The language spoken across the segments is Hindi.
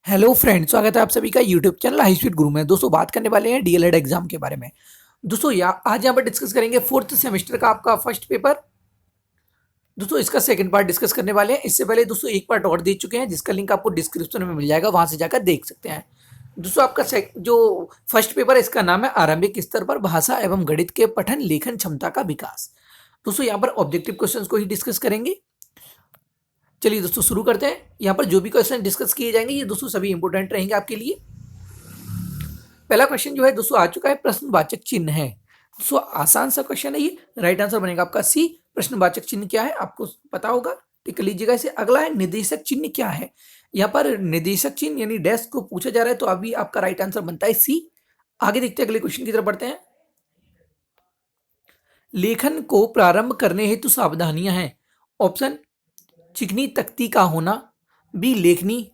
हेलो फ्रेंड, स्वागत है आप सभी का यूट्यूब चैनल हाई स्पीड गुरु में। दोस्तों बात करने वाले हैं डीएलएड एग्जाम के बारे में। दोस्तों आज यहाँ पर डिस्कस करेंगे फोर्थ सेमेस्टर का आपका फर्स्ट पेपर। दोस्तों इसका सेकंड पार्ट डिस्कस करने वाले हैं। इससे पहले दोस्तों एक पार्ट और दे चुके हैं जिसका लिंक आपको डिस्क्रिप्शन में मिल जाएगा, वहां से जाकर देख सकते हैं। दोस्तों आपका जो फर्स्ट पेपर है इसका नाम है आरंभिक स्तर पर भाषा एवं गणित के पठन लेखन क्षमता का विकास। दोस्तों यहाँ पर ऑब्जेक्टिव क्वेश्चन को ही डिस्कस करेंगे। चलिए दोस्तों शुरू करते हैं। यहाँ पर जो भी क्वेश्चन डिस्कस किए जाएंगे ये दोस्तों सभी इंपोर्टेंट रहेंगे आपके लिए। पहला क्वेश्चन जो है दोस्तों आ चुका है, प्रश्नवाचक चिन्ह है। दोस्तों आसान सा क्वेश्चन है ये। राइट आंसर बनेगा आपका सी। प्रश्नवाचक चिन्ह क्या है आपको पता होगा, टिक लीजिएगा इसे। अगला है निर्देशक चिन्ह क्या है। यहाँ पर निर्देशक चिन्ह यानी डैश को पूछा जा रहा है, तो अभी आपका राइट आंसर बनता है सी। आगे देखते हैं अगले क्वेश्चन की तरफ बढ़ते हैं। लेखन को प्रारंभ करने हेतु सावधानियां हैं। ऑप्शन चिकनी तख्ती का होना, बी लेखनी,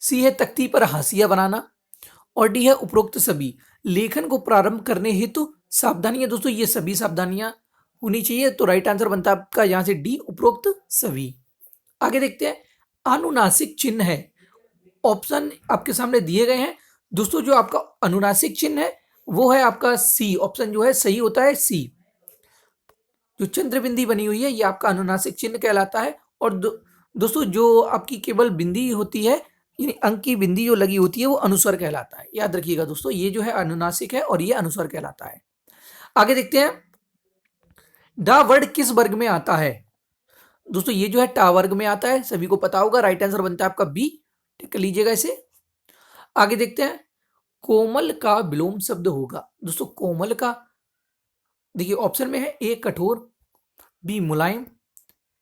सी है तख्ती पर हाशिया बनाना, और डी है उपरोक्त सभी। लेखन को प्रारंभ करने हेतु सावधानियां, दोस्तों ये सभी सावधानियां होनी चाहिए, तो राइट आंसर बनता है आपका यहां से डी उपरोक्त सभी। आगे देखते हैं। अनुनासिक चिन्ह है। ऑप्शन आपके सामने दिए गए हैं। दोस्तों जो आपका अनुनासिक चिन्ह है वो है आपका सी। ऑप्शन जो है सही होता है सी। जो चंद्र बिंदी बनी हुई है ये आपका अनुनासिक चिन्ह कहलाता है। और दोस्तों जो आपकी केवल बिंदी होती है, यानी अंक की बिंदी जो लगी होती है वो अनुस्वर कहलाता है। याद रखिएगा दोस्तों, ये जो है अनुनासिक है और ये अनुस्वर कहलाता है। आगे देखते हैं। डा वर्ड किस वर्ग में आता है। दोस्तों ये जो है टा वर्ग में आता है, सभी को पता होगा। राइट आंसर बनता है आपका बी। टिक लीजिएगा इसे। आगे देखते हैं। कोमल का विलोम शब्द होगा। दोस्तों कोमल का देखिए ऑप्शन में है ए कठोर, बी मुलायम,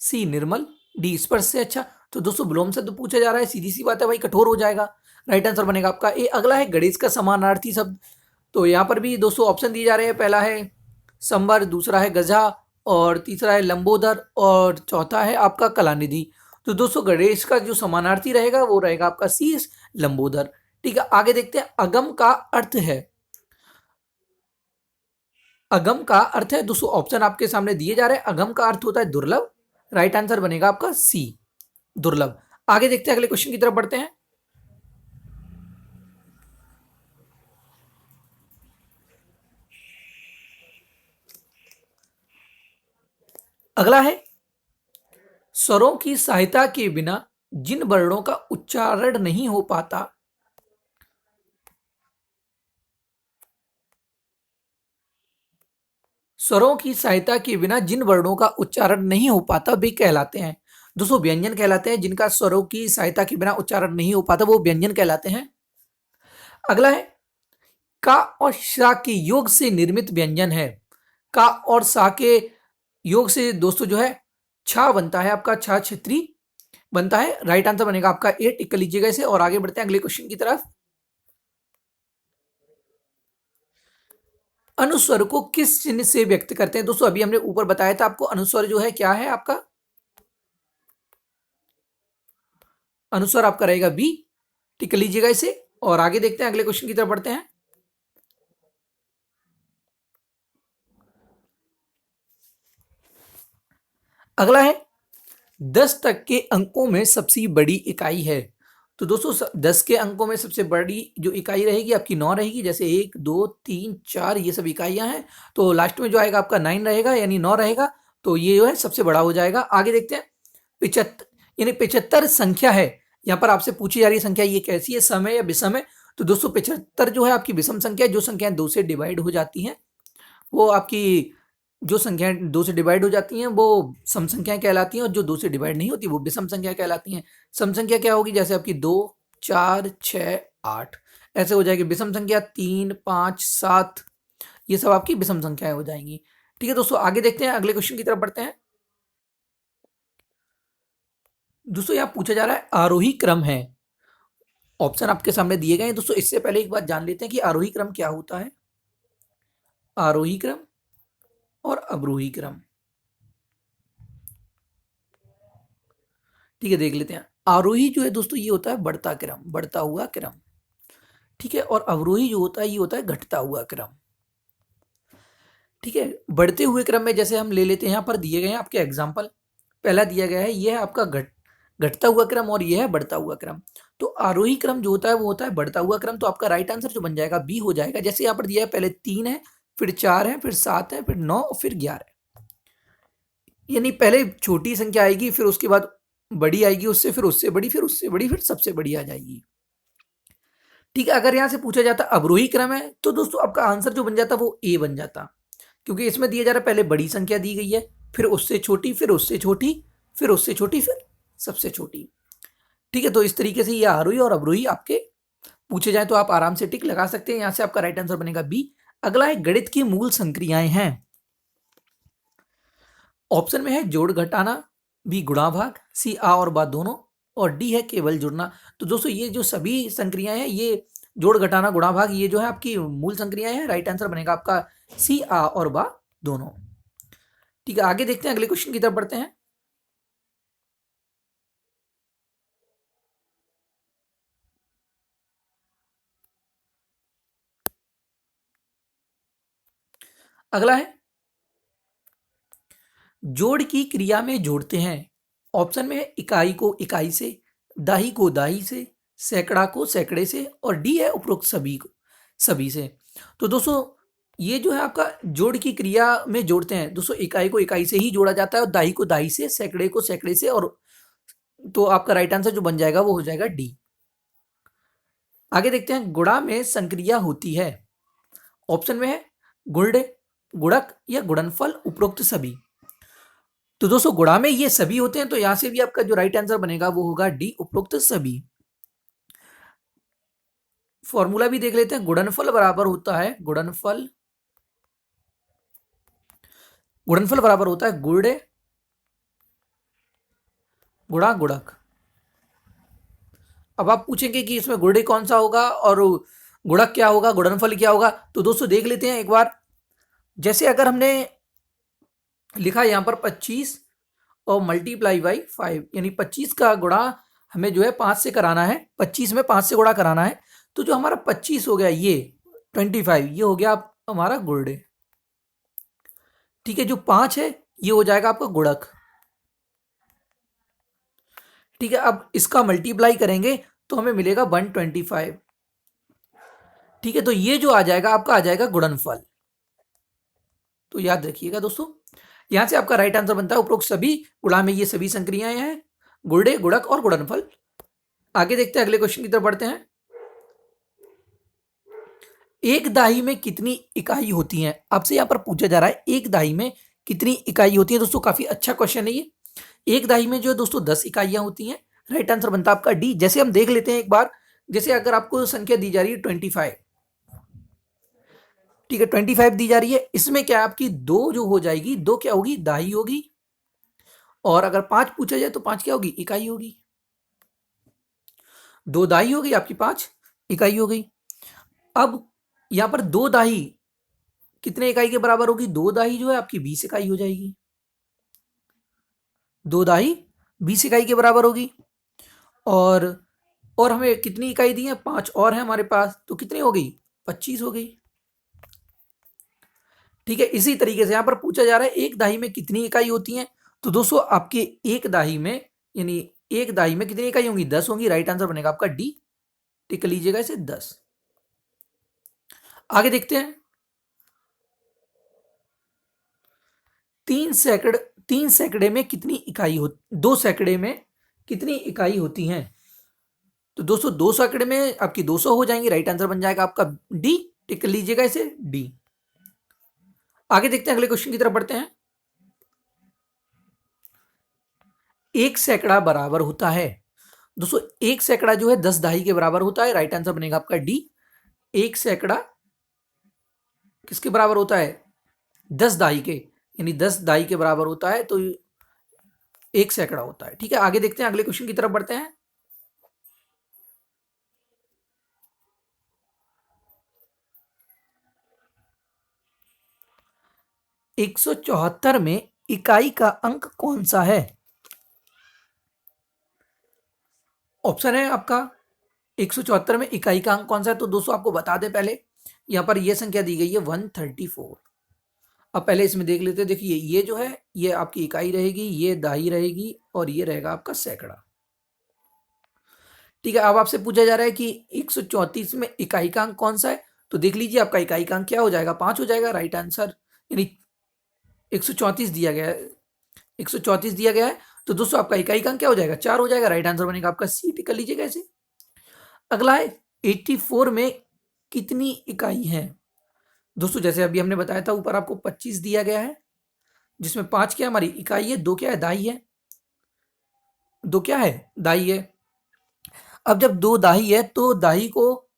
सी निर्मल, डी स्पर्श से अच्छा। तो दोस्तों विलोम शब्द पूछा जा रहा है, सीधी सी बात है भाई, कठोर हो जाएगा। राइट आंसर बनेगा आपका ए। अगला है गणेश का समानार्थी शब्द। तो यहाँ पर भी दोस्तों ऑप्शन दिए जा रहे हैं। पहला है संबर, दूसरा है गजा, और तीसरा है लंबोदर, और चौथा है आपका कलानिधि। तो दोस्तों गणेश का जो समानार्थी रहेगा वो रहेगा आपका सी लंबोदर। ठीक है, आगे देखते हैं। अगम का अर्थ है। अगम का अर्थ है दोस्तों, ऑप्शन आपके सामने दिए जा रहे हैं। अगम का अर्थ होता है दुर्लभ। राइट आंसर बनेगा आपका सी दुर्लभ। आगे देखते हैं, अगले क्वेश्चन की तरफ बढ़ते हैं। अगला है स्वरों की सहायता के बिना जिन वर्णों का उच्चारण नहीं हो पाता। स्वरों की सहायता के बिना जिन वर्णों का उच्चारण नहीं हो पाता वे कहलाते हैं। दोस्तों व्यंजन कहलाते हैं। जिनका स्वरों की सहायता के बिना उच्चारण नहीं हो पाता वो व्यंजन कहलाते हैं। अगला है का और शा के योग से निर्मित व्यंजन है। का और सा के योग से दोस्तों जो है छा बनता है आपका, छा छत्री बनता है। राइट आंसर बनेगा आपका ए। टिक कर लीजिएगा इसे और आगे बढ़ते हैं अगले क्वेश्चन की तरफ। अनुस्वर को किस चिन्ह से व्यक्त करते हैं। दोस्तों अभी हमने ऊपर बताया था आपको, अनुस्वर जो है क्या है आपका, अनुस्वर आपका रहेगा बी। टिक कर लीजिएगा इसे और आगे देखते हैं अगले क्वेश्चन की तरफ बढ़ते हैं। अगला है 10 तक के अंकों में सबसे बड़ी इकाई है। तो दोस्तों 10 के अंकों में सबसे बड़ी जो इकाई रहेगी आपकी 9 रहेगी। जैसे 1 2 3 4 ये सब इकाइयां हैं, तो लास्ट में जो आएगा आपका 9 रहेगा, यानी 9 रहेगा। तो ये जो है सबसे बड़ा हो जाएगा। आगे देखते हैं। 75 यानी 75 संख्या है। यहाँ पर आपसे पूछी जा रही संख्या ये कैसी है, सम है या विषम है। तो दोस्तों 75 जो है आपकी विषम संख्या है। जो संख्याएं 2 से डिवाइड हो जाती हैं वो आपकी, जो संख्याएं 2 से डिवाइड हो जाती हैं वो सम संख्याएं कहलाती हैं, और जो 2 से डिवाइड नहीं होती वो विषम संख्या कहलाती हैं। सम संख्या क्या होगी, जैसे आपकी 2 4 6 8 ऐसे हो जाएगी। विषम संख्या 3 5 7 ये सब आपकी विषम संख्याएं हो जाएंगी। ठीक है दोस्तों, आगे देखते हैं अगले क्वेश्चन की तरफ बढ़ते हैं। दोस्तों यहाँ पूछा जा रहा है आरोही क्रम है। ऑप्शन आपके सामने दिए गए हैं। दोस्तों इससे पहले एक बात जान लेते हैं कि आरोही क्रम क्या होता है। आरोही क्रम और अवरोही क्रम, ठीक है देख लेते हैं। आरोही जो है दोस्तों ये होता है बढ़ता क्रम, बढ़ता हुआ क्रम। ठीक है, और अवरोही जो होता है ये होता है घटता हुआ क्रम। ठीक है, बढ़ते हुए क्रम में जैसे हम ले लेते हैं, यहाँ पर दिए गए हैं आपके एग्जाम्पल। पहला दिया गया है ये है आपका घटता हुआ क्रम और ये है बढ़ता हुआ क्रम। तो आरोही क्रम जो होता है वो होता है बढ़ता हुआ क्रम। तो आपका राइट आंसर जो बन जाएगा बी हो जाएगा। जैसे यहाँ पर दिया है पहले 3 है, फिर 4 है, फिर 7 है, फिर 9 और फिर 11 है। यानी पहले छोटी संख्या आएगी, फिर उसके बाद बड़ी आएगी, उससे फिर उससे बड़ी, फिर उससे बड़ी, फिर सबसे बड़ी आ जाएगी। ठीक है, अगर यहां से पूछा जाता अवरोही क्रम है तो दोस्तों आपका आंसर जो बन जाता वो ए बन जाता, क्योंकि इसमें दिया जा रहा है पहले बड़ी संख्या दी गई है, फिर उससे छोटी, फिर उससे छोटी, फिर उससे छोटी, फिर सबसे छोटी। ठीक है, तो इस तरीके से ये आरोही और अवरोही आपके पूछे जाए तो आप आराम से टिक लगा सकते हैं। यहां से आपका राइट आंसर बनेगा बी। अगला है गणित की मूल संक्रियाएं हैं। ऑप्शन में है जोड़ घटाना, बी गुणा भाग, सी आ और बा दोनों, और डी है केवल जुड़ना। तो दोस्तों ये जो सभी संक्रियाएं हैं, ये जोड़ घटाना गुणा भाग, ये जो है आपकी मूल संक्रियाएं हैं। राइट आंसर बनेगा आपका सी आ और बा दोनों। ठीक है, आगे देखते हैं, अगले क्वेश्चन की तरफ बढ़ते हैं। अगला है जोड़ की क्रिया में जोड़ते हैं। ऑप्शन में है इकाई को इकाई से, दाही को दाही से, सैकड़ा को सैकड़े से, और डी है उपरोक्त सभी को सभी से। तो दोस्तों ये जो है आपका जोड़ की क्रिया में जोड़ते हैं। दोस्तों इकाई को इकाई से ही जोड़ा जाता है, और दाही को दाही से, सैकड़े को सैकड़े से, और तो आपका राइट आंसर जो बन जाएगा वो हो जाएगा डी। आगे देखते हैं गुणा में संक्रिया होती है। ऑप्शन में है गुणडे, गुणक या गुणनफल, उपरोक्त सभी। तो दोस्तों गुणा में ये सभी होते हैं, तो यहां से भी आपका जो राइट आंसर बनेगा वो होगा डी, उपरोक्त सभी। फॉर्मूला भी देख लेते हैं। गुणनफल बराबर होता है गुणनफल बराबर होता है गुणडे गुणा गुणक। अब आप पूछेंगे कि इसमें गुणडे कौन सा होगा और गुणक क्या होगा, गुणनफल क्या होगा। तो दोस्तों देख लेते हैं एक बार। जैसे अगर हमने लिखा यहां पर 25 और मल्टीप्लाई बाई 5, यानी 25 का गुणा हमें जो है 5 से कराना है, 25 में 5 से गुणा कराना है। तो जो हमारा 25 हो गया, ये 25, ये हो गया हमारा गुणडे। ठीक है, जो 5 है ये हो जाएगा आपका गुणक। ठीक है, अब इसका मल्टीप्लाई करेंगे तो हमें मिलेगा 125। ठीक है, तो ये जो आ जाएगा आपका आ जाएगा गुणनफल। तो याद रखिएगा दोस्तों, यहां से आपका राइट आंसर बनता है उपरोक्त सभी। गुणा में ये सभी संक्रियाएं हैं, गुणडे, गुणक और गुणनफल। आगे देखते हैं, अगले क्वेश्चन की तरफ बढ़ते हैं। एक दाही में कितनी इकाई होती हैं? आपसे यहां पर पूछा जा रहा है एक दाही में कितनी इकाई होती है। दोस्तों काफी अच्छा क्वेश्चन है ये। एक दाही में जो है दोस्तों 10 इकाइयां होती हैं। राइट आंसर बनता है आपका डी। जैसे हम देख लेते हैं एक बार, जैसे अगर आपको संख्या दी जा रही है 25, ठीक है 25 दी जा रही है, इसमें क्या आपकी दो जो हो जाएगी, दो क्या होगी, दाही होगी। और अगर 5 पूछा जाए तो 5 क्या होगी, इकाई होगी। दो दाही हो गई आपकी, 5 इकाई हो गई। अब यहां पर दो दाही कितने इकाई के बराबर होगी, दो दाही जो है आपकी 20 इकाई हो जाएगी। दो दाही 20 इकाई के बराबर होगी। और और हमें कितनी इकाई दी है, 5 और है हमारे पास, तो कितनी हो गई, 25 हो गई। ठीक है, इसी तरीके से यहां पर पूछा जा रहा है एक दाही में कितनी इकाई होती है। तो दोस्तों आपके एक दाही में, यानी एक दाही में कितनी इकाई होंगी, 10 होंगी। राइट आंसर बनेगा आपका डी। टिक लीजिएगा इसे 10। आगे देखते हैं। तीन सैकड़ तीन सैकड़े में कितनी इकाई हो, दो सैकड़े में कितनी इकाई होती हैं। तो दोस्तों दो सैकड़े में आपकी 200 हो जाएंगी। राइट आंसर बन जाएगा आपका डी। टिक लीजिएगा इसे डी। आगे देखते हैं, अगले क्वेश्चन की तरफ बढ़ते हैं। एक सैकड़ा बराबर होता है। दोस्तों एक सैकड़ा जो है 10 दाही के बराबर होता है। राइट आंसर बनेगा आपका डी। एक सैकड़ा किसके बराबर होता है, 10 दाही के, यानी 10 दाही के बराबर होता है, तो एक सैकड़ा होता है। ठीक है, आगे देखते हैं, अगले क्वेश्चन की तरफ बढ़ते हैं। 174 में इकाई का अंक कौन सा है। ऑप्शन है आपका 174 में इकाई का अंक कौन सा है। तो दोस्तों आपको बता दें, पहले यहां पर यह संख्या दी गई है 134। अब पहले इसमें देख लेते हैं। देखिए ये जो है ये आपकी इकाई रहेगी, ये दाही रहेगी, और ये रहेगा आपका सैकड़ा। ठीक है, अब आपसे पूछा जा रहा है कि 134 में इकाई का अंक कौन सा है, तो देख लीजिए आपका इकाई का अंक क्या हो जाएगा, 5 हो जाएगा राइट आंसर। यानी 134 दिया गया है, 134 दिया गया है, तो दोस्तों आपका इकाई का अंक क्या हो जाएगा, 4 हो जाएगा, राइट आंसर बनेगा आपका सी। टिक कर लीजिएगा ऐसे। अगला है 84 में कितनी इकाई है। दोस्तों जैसे अभी हमने बताया था, ऊपर आपको 25 दिया गया है, जिसमें 5 क्या हमारी इकाई है, 2 क्या है दाई है, 2 क्या है दाई है। अब जब 2 दाई है तो दाई को,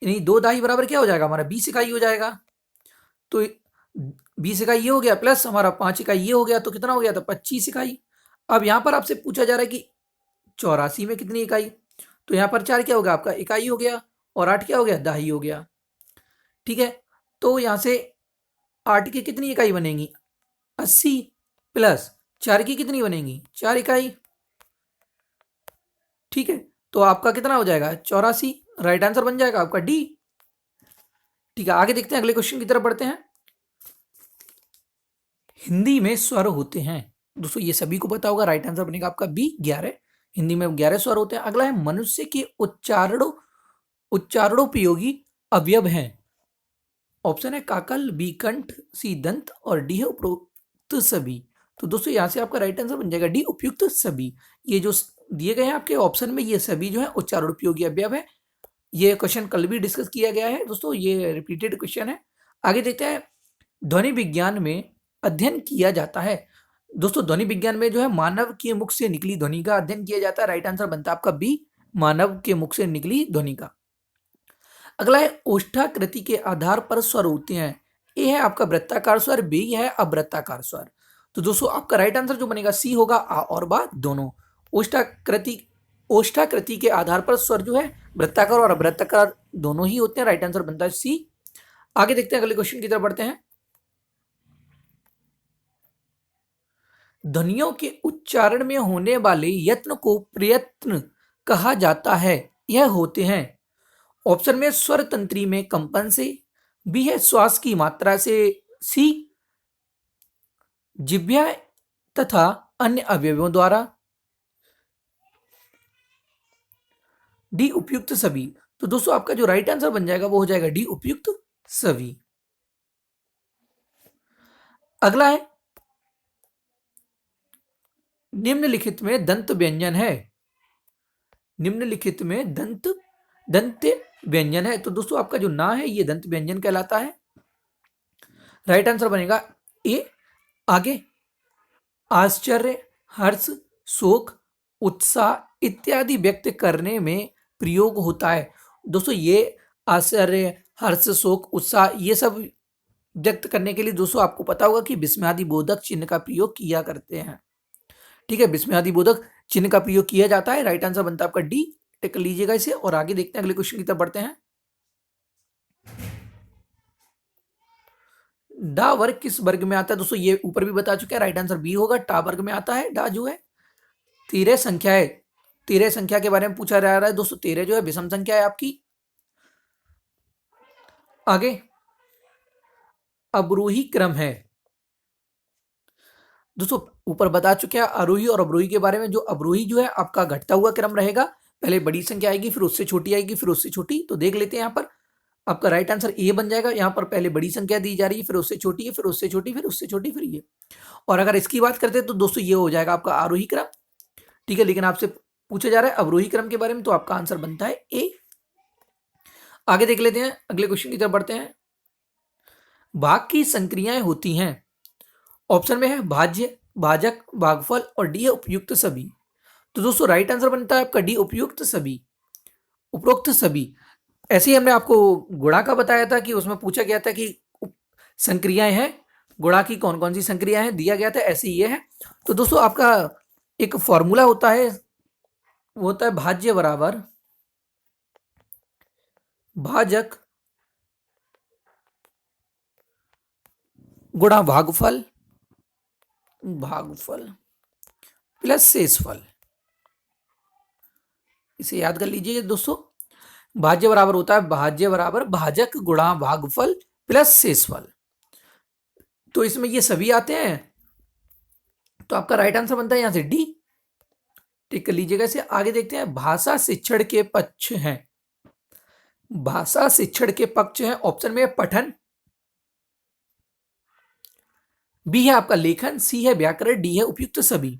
यानी 2 दाई बराबर क्या हो जाएगा हमारा 20 इकाई हो जाएगा। तो 20 इकाई ये हो गया, प्लस हमारा 5 इकाई ये हो गया, तो कितना हो गया था 25 इकाई। अब यहां पर आपसे पूछा जा रहा है कि 84 में कितनी इकाई, तो यहां पर 4 क्या हो गया आपका इकाई हो गया, और 8 क्या हो गया दाई हो गया। ठीक है, तो यहां से 8 की कितनी इकाई बनेगी 80, प्लस 4 की कितनी बनेगी 4 इकाई। ठीक है, तो आपका कितना हो जाएगा 84, राइट आंसर बन जाएगा आपका डी। ठीक है, आगे देखते हैं, अगले क्वेश्चन की तरफ बढ़ते हैं। हिंदी में स्वर होते हैं, दोस्तों ये सभी को पता होगा, राइट आंसर बनेगा आपका बी 11। हिंदी में 11 स्वर होते हैं। अगला है मनुष्य के उच्चारणोपयोगी अवयव हैं। ऑप्शन है काकल, बी कंठ, सी दंत, और डी है उपरोक्त सभी। तो दोस्तों यहां से आपका राइट आंसर बन जाएगा डी उपयुक्त सभी। ये जो दिए गए हैं आपके ऑप्शन में, ये सभी जो है उच्चारणोपयोगी अवयव है। ये क्वेश्चन कल भी डिस्कस किया गया है दोस्तों, ये रिपीटेड क्वेश्चन है। आगे देखते हैं, ध्वनि विज्ञान में अध्ययन किया जाता है। दोस्तों ध्वनि विज्ञान में जो है मानव के मुख से निकली ध्वनि का अध्ययन किया जाता है, राइट आंसर बनता है आपका बी, मानव के मुख से निकली ध्वनि का। अगला है ओष्ठाकृति के आधार पर स्वर होते हैं। ए है आपका वृत्ताकार स्वर, बी है अवृत्ताकार स्वर। तो दोस्तों आपका राइट आंसर जो बनेगा सी होगा, आ और बा दोनों। ओष्ठाकृति ओष्ठाकृति के आधार पर स्वर जो है वृत्ताकार और अवृत्ताकार दोनों ही होते हैं, राइट आंसर बनता है सी। आगे देखते हैं, अगले क्वेश्चन की तरफ बढ़ते हैं। ध्वनियों के उच्चारण में होने वाले यत्न को प्रयत्न कहा जाता है। यह होते हैं, ऑप्शन में स्वर तंत्री में कंपन से, बी है श्वास की मात्रा से, सी जिह्वा तथा अन्य अवयवों द्वारा, डी उपयुक्त सभी। तो दोस्तों आपका जो राइट आंसर बन जाएगा वो हो जाएगा डी उपयुक्त सभी। अगला है, निम्नलिखित में दंत व्यंजन है। निम्नलिखित में दंत व्यंजन है, तो दोस्तों आपका जो ना है ये दंत व्यंजन कहलाता है, राइट आंसर बनेगा ए। आगे, आश्चर्य, हर्ष, शोक, उत्साह इत्यादि व्यक्त करने में प्रयोग होता है। दोस्तों ये आश्चर्य, हर्ष, शोक, उत्साह ये सब व्यक्त करने के लिए दोस्तों आपको पता होगा कि विस्मयादिबोधक चिन्ह का प्रयोग किया करते हैं। ठीक है, विस्मयादिबोधक चिन्ह का प्रयोग किया जाता है, राइट आंसर बनता है आपका डी। टिक लीजिएगा इसे, और आगे देखते हैं, अगले क्वेश्चन की तरफ बढ़ते हैं। डा वर्ग किस वर्ग में आता है, दोस्तों ये ऊपर भी बता चुके हैं, राइट आंसर बी होगा, टा वर्ग में आता है। डा जो है 13 संख्या है, 13 संख्या के बारे में पूछा जा रहा है दोस्तों, 13 जो है विषम संख्या है आपकी। आगे, अवरोही क्रम है। दोस्तों ऊपर बता चुके हैं आरोही और अवरोही के बारे में। जो अवरोही जो है आपका घटता हुआ क्रम रहेगा, पहले बड़ी संख्या आएगी, फिर उससे छोटी आएगी, फिर उससे छोटी। तो देख लेते हैं, यहाँ पर आपका राइट आंसर ए बन जाएगा। यहाँ पर पहले बड़ी संख्या दी जा रही है, फिर उससे छोटी है, फिर उससे छोटी, फिर उससे छोटी, फिर ये। और अगर इसकी बात करते हैं तो दोस्तों ये हो जाएगा आपका आरोही क्रम। ठीक है, लेकिन आपसे पूछा जा रहा है अवरोही क्रम के बारे में, तो आपका आंसर बनता है ए। आगे देख लेते हैं, अगले क्वेश्चन की तरफ बढ़ते हैं। भाग की संक्रियाएं होती हैं, ऑप्शन में है भाज्य, भाजक, भागफल, और डी है उपयुक्त सभी। तो दोस्तों राइट आंसर बनता है आपका डी उपयुक्त सभी, उपरोक्त सभी। ऐसे ही हमने आपको गुणा का बताया था कि उसमें पूछा गया था कि संक्रियाएं हैं, गुणा की कौन कौन सी संक्रियाएं हैं दिया गया था, ऐसे ये है। तो दोस्तों आपका एक फॉर्मूला होता है, वो होता है भाज्य बराबर भाजक गुणा भागफल, भागफल प्लस शेषफल। इसे याद कर लीजिए दोस्तों, भाज्य बराबर होता है भाज्य बराबर भाजक गुणा भागफल प्लस शेषफल। तो इसमें ये सभी आते हैं, तो आपका राइट आंसर बनता है यहां से डी। टिक कर लीजिएगा इसे। आगे देखते हैं, भाषा शिक्षण के पक्ष हैं। भाषा शिक्षण के पक्ष हैं, ऑप्शन में है पठन, बी है आपका लेखन, सी है व्याकरण, डी है उपयुक्त सभी।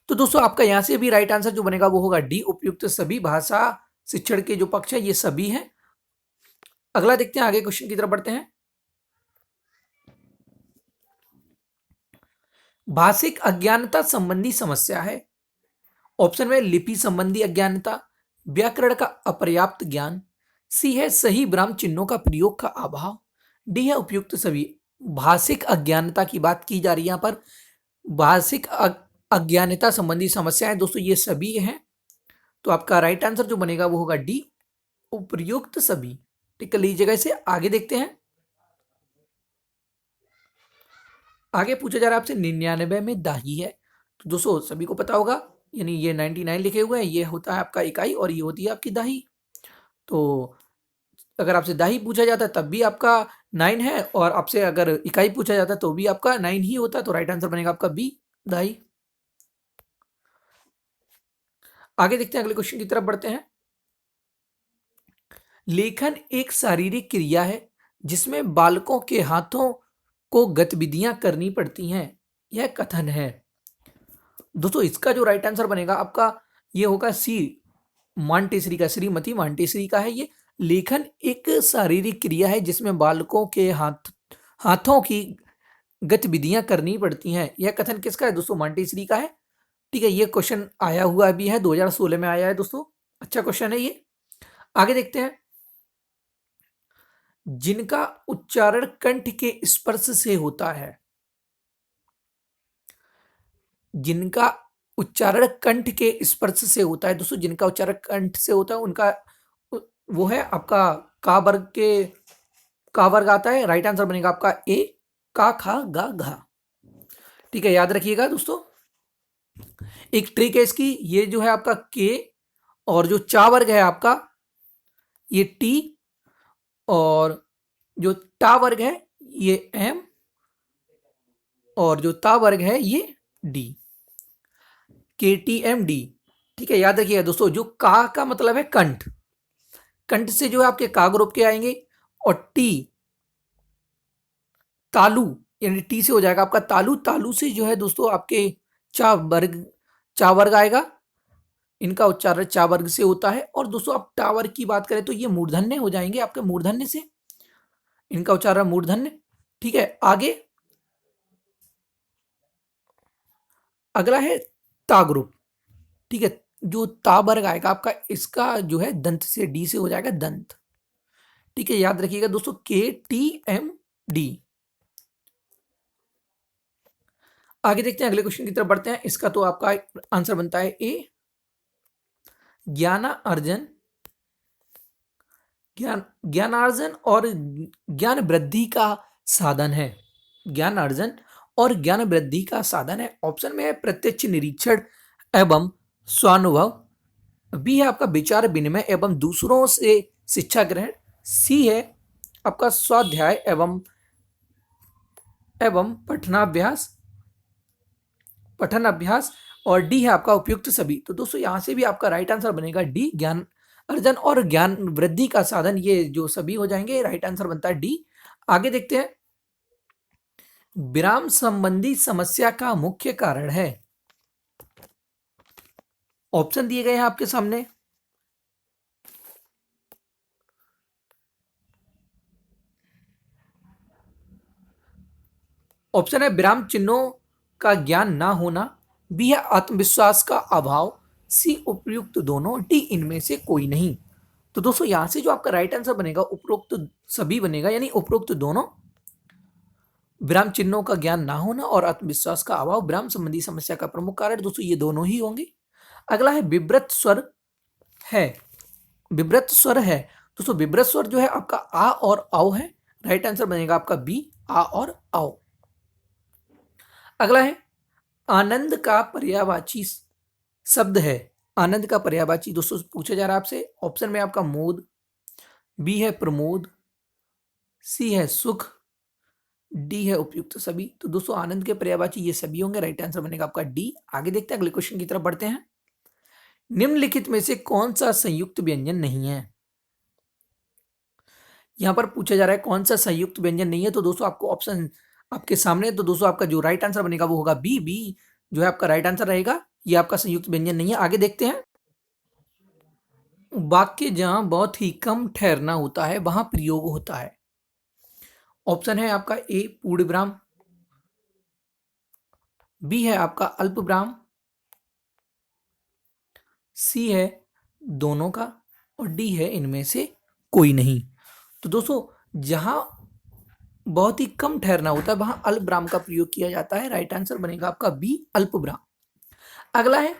तो दोस्तों आपका यहां से भी राइट आंसर जो बनेगा वो होगा डी, उपयुक्त सभी। भाषा शिक्षण के जो पक्ष है ये सभी हैं। अगला देखते हैं, आगे क्वेश्चन की तरफ बढ़ते हैं। भाषिक अज्ञानता संबंधी समस्या है। ऑप्शन में लिपि संबंधी अज्ञानता, व्याकरण का अपर्याप्त ज्ञान, सी है सही विराम चिन्हों का प्रयोग का अभाव, डी है उपयुक्त सभी। भाषिक अज्ञानता की बात की जा रही है यहां पर। भाषिक अज्ञानता संबंधी समस्याएं दोस्तों ये सभी हैं। तो आपका राइट आंसर जो बनेगा वो होगा डी, उपयुक्त सभी। टिक कर लीजिएगा इसे। आगे देखते हैं, आगे पूछा जा रहा है आपसे 99 में दाही है। तो दोस्तों सभी को पता होगा, यानी ये 99 लिखे हुए हैं, ये होता है आपका इकाई और ये होती है आपकी दाही। तो अगर आपसे दाही पूछा जाता है तब भी आपका 9 है, और आपसे अगर इकाई पूछा जाता है तो भी आपका 9 ही होता है। तो राइट आंसर बनेगा आपका बी, दाही। आगे देखते हैं, अगले क्वेश्चन की तरफ बढ़ते हैं। लेखन एक शारीरिक क्रिया है जिसमें बालकों के हाथों को गतिविधियां करनी पड़ती हैं, यह कथन है। दोस्तों इसका जो राइट आंसर बनेगा आपका ये होगा सी, मांटेसरी का, श्रीमती मांटेसरी का है ये। लेखन एक शारीरिक क्रिया है जिसमें बालकों के हाथों की गतिविधियां करनी पड़ती हैं, यह कथन किसका है दोस्तों? मांटेसरी का है। ठीक है, ये क्वेश्चन आया हुआ भी है, 2016 में आया है दोस्तों। अच्छा क्वेश्चन है ये। आगे देखते हैं, जिनका उच्चारण कंठ के स्पर्श से होता है, जिनका उच्चारण कंठ के स्पर्श से होता है दोस्तों, जिनका उच्चारण कंठ से होता है उनका वो है आपका का वर्ग के, का वर्ग आता है। राइट आंसर बनेगा आपका ए, का खा गा घा। ठीक है, याद रखिएगा दोस्तों। एक ट्रिक है इसकी, ये जो है आपका के, और जो चा वर्ग है आपका ये टी, और जो टा वर्ग है ये एम, और जो ता वर्ग है ये डी, के टी एम डी। ठीक है, याद रखिएगा दोस्तों। जो का मतलब है कंठ, कंठ से जो है आपके का ग्रुप के आएंगे, और टी तालु, यानी टी से हो जाएगा आपका तालु, तालु से जो है दोस्तों आपके चा वर्ग, चा वर्ग आएगा। इनका उच्चारण चा वर्ग से होता है। और दोस्तों आप टा वर्ग की बात करें तो ये मूर्धन्य हो जाएंगे आपके, मूर्धन्य से, इनका उच्चारण मूर्धन्य। ठीक है, आगे अगला है ता ग्रुप। ठीक है, जो ता वर्ग आएगा आपका, इसका जो है दंत से, डी से हो जाएगा दंत। ठीक है, याद रखिएगा दोस्तों, के टी एम डी। आगे देखते हैं, अगले क्वेश्चन की तरफ बढ़ते हैं। इसका तो आपका आंसर बनता है ए, ज्ञानार्जन, ज्ञानार्जन और ज्ञान वृद्धि का साधन है। ज्ञानार्जन और ज्ञान वृद्धि का साधन है। ऑप्शन में है प्रत्यक्ष निरीक्षण एवं स्वानुभव, बी है आपका विचार विनिमय एवं दूसरों से शिक्षा ग्रहण, सी है आपका स्वाध्याय एवं पठनाभ्यास, पठन अभ्यास, और डी है आपका उपयुक्त सभी। तो दोस्तों यहां से भी आपका राइट आंसर बनेगा डी, ज्ञान अर्जन और ज्ञान वृद्धि का साधन, ये जो सभी हो जाएंगे। राइट आंसर बनता है डी। आगे देखते हैं, विराम संबंधी समस्या का मुख्य कारण है। ऑप्शन दिए गए हैं आपके सामने। ऑप्शन है विराम चिन्हों का ज्ञान ना होना, बी है आत्मविश्वास का अभाव, सी उपयुक्त दोनों, डी इनमें से कोई नहीं। तो दोस्तों यहां से जो आपका राइट आंसर बनेगा उपरोक्त सभी बनेगा, यानी उपरोक्त दोनों। विराम चिन्हों का ज्ञान ना होना और आत्मविश्वास का अभाव विराम संबंधी समस्या का प्रमुख कारण दोस्तों ये दोनों ही होंगे। अगला है विब्रत स्वर है, विब्रत स्वर है दोस्तों। विब्रत स्वर जो है आपका आ और औ है। राइट आंसर बनेगा आपका बी, आ और औ। अगला है आनंद का पर्यायवाची शब्द है। आनंद का पर्यायवाची दोस्तों पूछा जा रहा है आपसे। ऑप्शन में आपका मोद, बी है प्रमोद, सी है सुख, डी है उपयुक्त सभी। तो दोस्तों आनंद के पर्यायवाची ये सभी होंगे। राइट आंसर बनेगा आपका डी। आगे देखते हैं, अगले क्वेश्चन की तरफ बढ़ते हैं। निम्नलिखित में से कौन सा संयुक्त व्यंजन नहीं है? यहां पर पूछा जा रहा है कौन सा संयुक्त व्यंजन नहीं है, तो दोस्तों आपको ऑप्शन आपके सामने है, तो दोस्तों आपका जो राइट आंसर बनेगा वो होगा बी। बी जो है आपका राइट आंसर रहेगा, ये आपका संयुक्त व्यंजन नहीं है। आगे देखते हैं। वाक्य जहां बहुत ही कम ठहरना होता है वहां प्रयोग होता है। ऑप्शन है आपका ए पूर्ण विराम, बी है आपका अल्प विराम, सी है दोनों का, और डी है इनमें से कोई नहीं। तो दोस्तों जहां बहुत ही कम ठहरना होता है वहां अल्प विराम का प्रयोग किया जाता है। राइट आंसर बनेगा आपका बी अल्प विराम। अगला है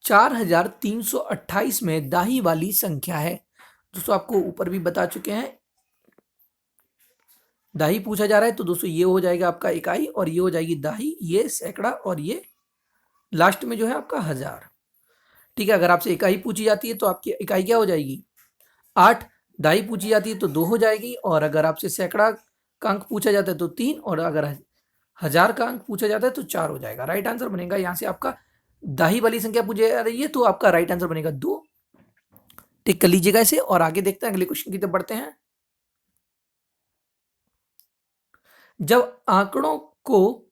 4328 में दाही वाली संख्या है। दोस्तों आपको ऊपर भी बता चुके हैं, दाही पूछा जा रहा है, तो दोस्तों ये हो जाएगा आपका इकाई और ये हो जाएगी दाही, ये सैकड़ा और ये लास्ट में जो है आपका हजार। ठीक है, अगर आपसे इकाई पूछी जाती है तो आपकी इकाई क्या हो जाएगी 8, दाई पूछी जाती है तो 2 हो जाएगी, और अगर आपसे सैकड़ा का अंक पूछा जाता है तो 3, और अगर हजार का अंक पूछा जाता है तो 4 हो जाएगा। राइट आंसर बनेगा यहाँ से आपका दाही वाली संख्या पूछी जा रही है तो आपका राइट आंसर बनेगा 2। टिक कर लीजिएगा इसे और आगे देखते हैं, अगले क्वेश्चन की तरफ बढ़ते हैं। जब आंकड़ों को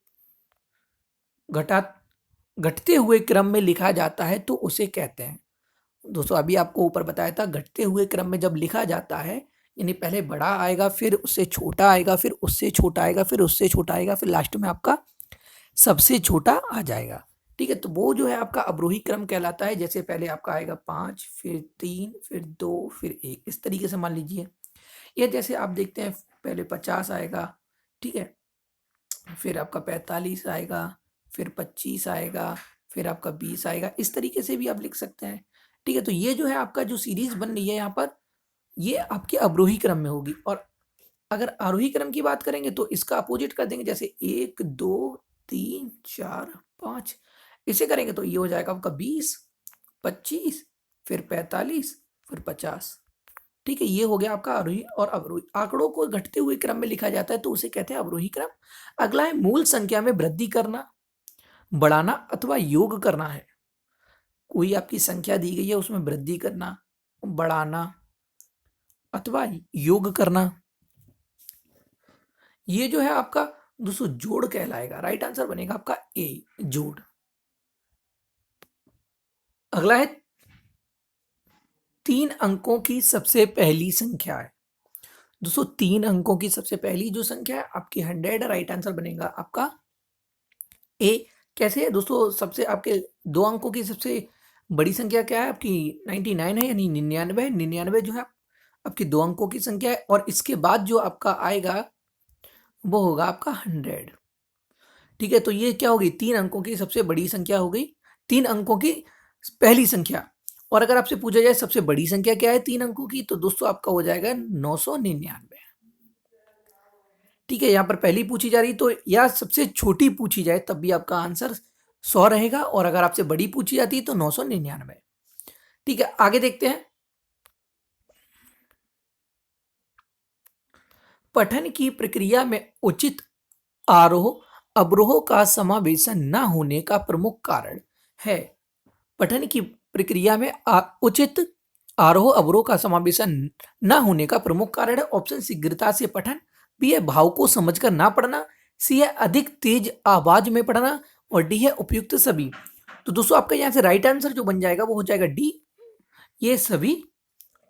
घटा घटते हुए क्रम में लिखा जाता है तो उसे कहते हैं। दोस्तों अभी आपको ऊपर बताया था, घटते हुए क्रम में जब लिखा जाता है यानी पहले बड़ा आएगा, फिर उससे छोटा आएगा, फिर उससे छोटा आएगा, फिर उससे छोटा आएगा, फिर लास्ट में आपका सबसे छोटा आ जाएगा। ठीक है, तो वो जो है आपका अवरोही क्रम कहलाता है। जैसे पहले आपका आएगा 5, फिर 3, फिर 2, फिर 1, इस तरीके से मान लीजिए। या जैसे आप देखते हैं पहले 50 आएगा, ठीक है, फिर आपका 45 आएगा, फिर 25 आएगा, फिर आपका 20 आएगा, इस तरीके से भी आप लिख सकते हैं। ठीक है, तो ये जो है आपका जो सीरीज बन रही है यहाँ पर, ये आपके अवरोही क्रम में होगी। और अगर आरोही क्रम की बात करेंगे तो इसका अपोजिट कर देंगे, जैसे 1, 2, 3, 4, 5, इसे करेंगे तो ये हो जाएगा आपका 20, 25, फिर 45, फिर 50। ठीक है, ये हो गया आपका आरोही और अवरोही। आंकड़ों को घटते हुए क्रम में लिखा जाता है तो उसे कहते हैं अवरोही क्रम। अगला है मूल संख्या में वृद्धि करना, बढ़ाना अथवा योग करना है। कोई आपकी संख्या दी गई है उसमें वृद्धि करना, बढ़ाना अथवा योग करना, ये जो है आपका दोस्तों जोड़ कहलाएगा। राइट आंसर बनेगा आपका ए जोड़। अगला है 3 अंकों की सबसे पहली संख्या है। दोस्तों 3 अंकों की सबसे पहली जो संख्या है आपकी 100। राइट आंसर बनेगा आपका ए। कैसे है दोस्तों, सबसे आपके 2 अंकों की सबसे बड़ी संख्या क्या है आपकी 99 है, यानी 99 है। 99 जो है आपकी 2 अंकों की संख्या है, और इसके बाद जो आपका आएगा वो होगा आपका 100। ठीक है, तो ये क्या होगी 3 अंकों की सबसे बड़ी संख्या हो गई, 3 अंकों की पहली संख्या। और अगर आपसे पूछा जाए सबसे बड़ी संख्या क्या है 3 अंकों की, तो दोस्तों आपका हो जाएगा 999। ठीक है, यहाँ पर पहली पूछी जा रही तो या सबसे छोटी पूछी जाए तब भी आपका आंसर 100 रहेगा, और अगर आपसे बड़ी पूछी जाती है तो 999। ठीक है, आगे देखते हैं। पठन की प्रक्रिया में उचित आरोह अवरोह का समावेशन न होने का प्रमुख कारण है। पठन की प्रक्रिया में उचित आरोह अवरोह का समावेशन न होने का प्रमुख कारण है। ऑप्शन शीघ्रता से पठन, बी है भाव को समझकर ना पढ़ना, सी है अधिक तेज आवाज में पढ़ना, और डी है उपयुक्त सभी। तो दोस्तों आपका यहाँ से राइट आंसर जो बन जाएगा वो हो जाएगा डी, ये सभी।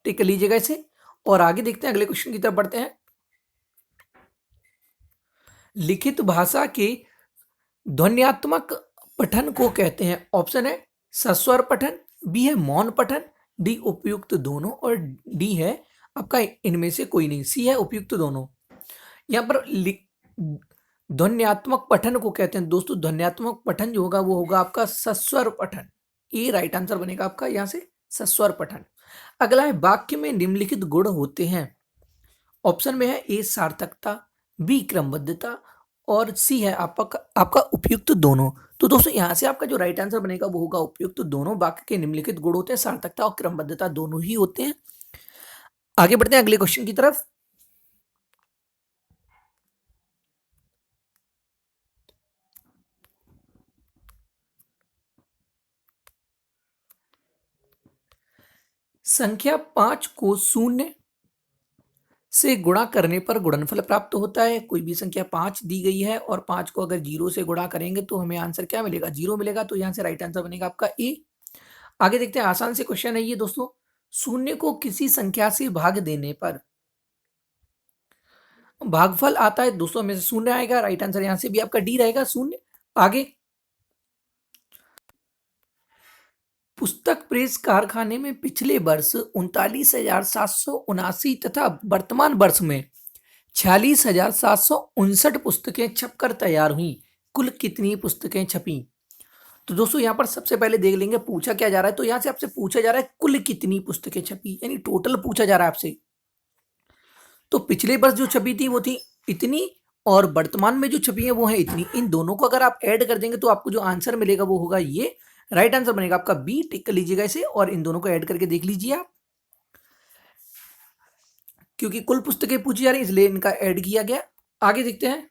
टिक कर लीजिएगा इसे और आगे देखते हैं, अगले क्वेश्चन की तरफ बढ़ते हैं। लिखित भाषा के ध्वन्यात्मक पठन को कहते हैं। ऑप्शन है सस्वर पठन, बी है मौन पठन, डी उपयुक्त दोनों, और डी है आपका इनमें से कोई नहीं, सी है उपयुक्त दोनों। यहाँ पर ध्वन्यात्मक पठन को कहते हैं दोस्तों, ध्वन्यात्मक पठन जो होगा वो होगा आपका सस्वर पठन। ये राइट आंसर बनेगा आपका यहाँ से सस्वर पठन। अगला है वाक्य में निम्नलिखित गुण होते हैं। ऑप्शन में है ए सार्थकता, बी क्रमबद्धता, और सी है आपका उपयुक्त दोनों। तो दोस्तों यहाँ से आपका जो राइट आंसर बनेगा वो होगा उपयुक्त दोनों। वाक्य के निम्नलिखित गुण होते हैं, सार्थकता और क्रमबद्धता दोनों ही होते हैं। आगे बढ़ते हैं अगले क्वेश्चन की तरफ। संख्या 5 को शून्य से गुणा करने पर गुणनफल प्राप्त होता है। कोई भी संख्या 5 दी गई है और 5 को अगर 0 से गुणा करेंगे तो हमें आंसर क्या मिलेगा? 0 मिलेगा। तो यहाँ से राइट आंसर बनेगा आपका ए। आगे देखते हैं, आसान से क्वेश्चन है ये दोस्तों। शून्य को किसी संख्या से भाग देने पर भागफल आता है 200 में से शून्य आएगा। राइट आंसर यहां से भी आपका डी रहेगा, शून्य। आगे, पुस्तक प्रेस कारखाने में पिछले वर्ष 39,779 तथा वर्तमान वर्ष में 46,759 पुस्तकें छपकर तैयार हुई। कुल कितनी पुस्तकें छपी? तो दोस्तों यहाँ पर सबसे पहले देख लेंगे पूछा क्या जा रहा है। तो यहाँ से आपसे पूछा जा रहा है कुल कितनी पुस्तकें छपी, यानी टोटल पूछा जा रहा है आपसे। तो पिछले वर्ष जो छपी थी वो थी इतनी, और वर्तमान में जो छपी है वो है इतनी। इन दोनों को अगर आप ऐड कर देंगे तो आपको जो आंसर मिलेगा वो होगा ये। राइट आंसर बनेगा आपका बी। टिक कर लीजिएगा इसे और इन दोनों को ऐड करके देख लीजिए आप। क्योंकि कुल पुस्तकें पूछी जा रही इसलिए इनका ऐड किया गया। आगे देखते हैं,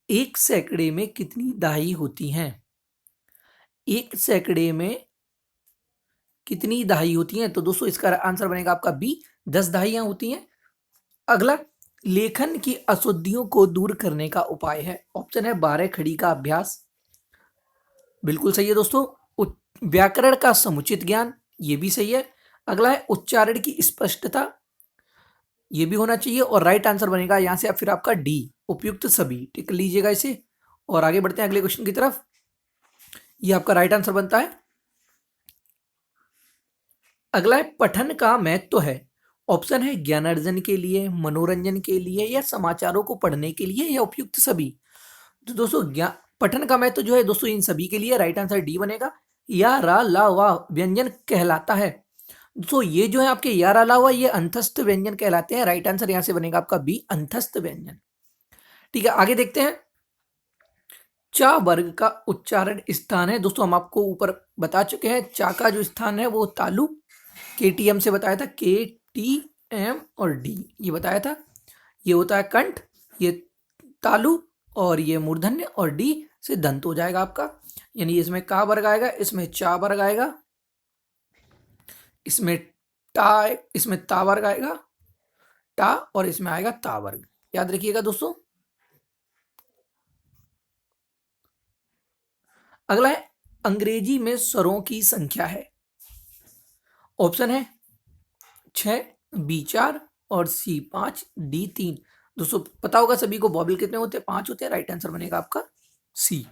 एक सैकड़े में कितनी दहाई होती हैं? एक सैकड़े में कितनी दहाई होती हैं? तो दोस्तों इसका आंसर बनेगा आपका बी, 10 दहाइयां होती हैं। अगला, लेखन की अशुद्धियों को दूर करने का उपाय है। ऑप्शन है 12 खड़ी का अभ्यास, बिल्कुल सही है दोस्तों। व्याकरण का समुचित ज्ञान, ये भी सही है। अगला है उच्चारण की स्पष्टता, ये भी होना चाहिए। और राइट आंसर बनेगा यहां से फिर आपका डी, उपयुक्त सभी। टिक लीजिएगा इसे और आगे बढ़ते हैं अगले क्वेश्चन की तरफ। ये आपका राइट आंसर बनता है। अगला है पठन का महत्व है। ऑप्शन है ज्ञानार्जन के लिए, मनोरंजन के लिए, या समाचारों को पढ़ने के लिए, या उपयुक्त सभी। तो दोस्तों पठन का महत्व जो है दोस्तों इन सभी के लिए। राइट आंसर डी बनेगा। या रा ला वा व्यंजन कहलाता है। तो ये जो है आपके या रा ला वा ये अंतस्थ व्यंजन कहलाते हैं। राइट आंसर यहां से बनेगा आपका बी, अंतस्थ व्यंजन। ठीक है, आगे देखते हैं। चा वर्ग का उच्चारण स्थान है। दोस्तों हम आपको ऊपर बता चुके हैं, चा का जो स्थान है वो तालु, KTM से बताया था, KTM और डी ये बताया था। ये होता है कंठ, ये तालु, और ये मूर्धन्य, और डी से दंत हो जाएगा आपका। यानी इसमें का वर्ग आएगा, इसमें चा वर्ग आएगा, इसमें टा, इसमें ता वर्ग आएगा, टा, और इसमें आएगा ता वर्ग। याद रखिएगा दोस्तों। अगला है अंग्रेजी में स्वरों की संख्या है। ऑप्शन है 6, बी 4 और सी 5, डी 3। दोस्तों पता होगा सभी को वॉवेल कितने होते हैं? 5 होते हैं। राइट आंसर बनेगा आपका सी।